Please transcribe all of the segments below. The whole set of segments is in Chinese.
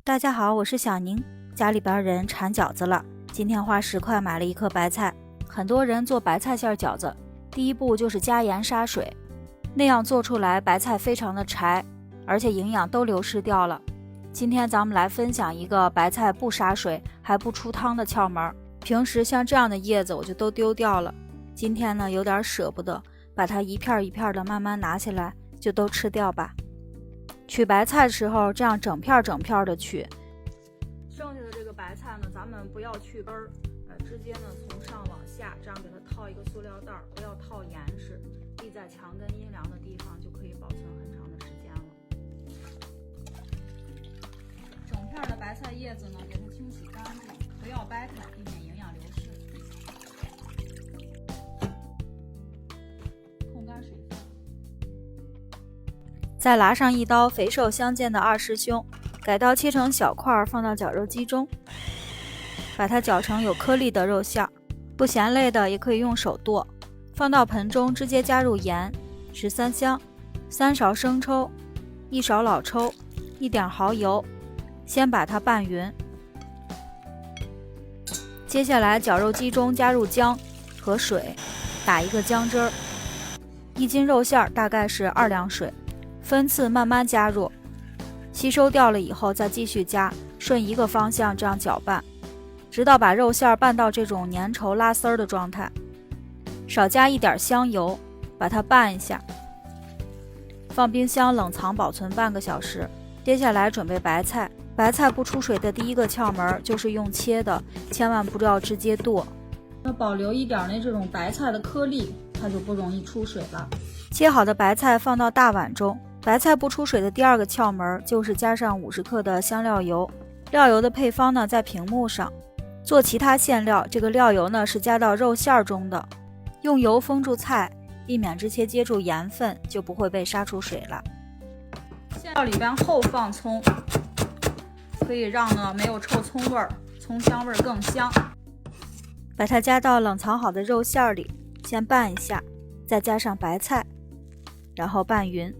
大家好，我是小宁。家里边人馋饺子了，今天花10块买了一颗白菜。很多人做白菜馅饺子，第一步就是加盐杀水，那样做出来白菜非常的柴，而且营养都流失掉了。今天咱们来分享一个白菜不杀水还不出汤的窍门。平时像这样的叶子我就都丢掉了，今天呢有点舍不得，把它一片一片的慢慢拿起来，就都吃掉吧。取白菜的时候这样整片整片的取，剩下的这个白菜呢咱们不要去根儿，直接呢从上往下这样给它套一个塑料袋，不要套严实，立在墙根阴凉的地方就可以保存很长的时间了。整片的白菜叶子呢给它清洗干净，不要掰开，避免营养流失。控干水分，再拿上一刀肥瘦相间的2师兄，改刀切成小块放到绞肉机中，把它绞成有颗粒的肉馅，不嫌累的也可以用手剁。放到盆中直接加入盐、13香、3勺生抽、1勺老抽、1点蚝油，先把它拌匀。接下来绞肉机中加入姜和水，打一个姜汁儿。1斤肉馅大概是2两水，分次慢慢加入，吸收掉了以后再继续加，顺一个方向这样搅拌，直到把肉馅拌到这种粘稠拉丝儿的状态。少加一点香油，把它拌一下，放冰箱冷藏保存半个小时。接下来准备白菜，白菜不出水的第一个窍门就是用切的，千万不要直接剁，要保留一点这种白菜的颗粒，它就不容易出水了。切好的白菜放到大碗中，白菜不出水的第二个窍门就是加上50克的香料油，料油的配方呢在屏幕上。做其他馅料，这个料油呢是加到肉馅中的，用油封住菜，避免直接接触盐分，就不会被杀出水了。馅料里边后放葱，可以让呢没有臭葱味儿，葱香味儿更香。把它加到冷藏好的肉馅里，先拌一下，再加上白菜，然后拌匀。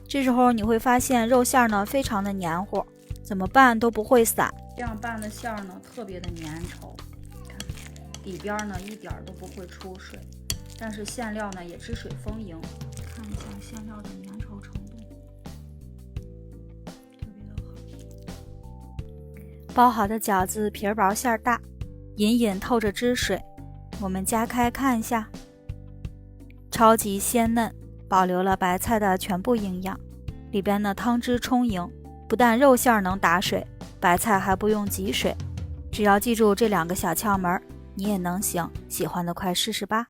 这时候你会发现肉馅呢非常的黏糊，怎么拌都不会散。这样拌的馅呢特别的粘稠，看里边呢一点都不会出水，但是馅料呢也汁水丰盈。看一下馅料的粘稠程度，特别的好。包好的饺子皮薄馅大，隐隐透着汁水，我们夹开看一下，超级鲜嫩，保留了白菜的全部营养，里边的汤汁充盈，不但肉馅能打水，白菜还不用挤水。只要记住这2个小窍门，你也能行，喜欢的快试试吧。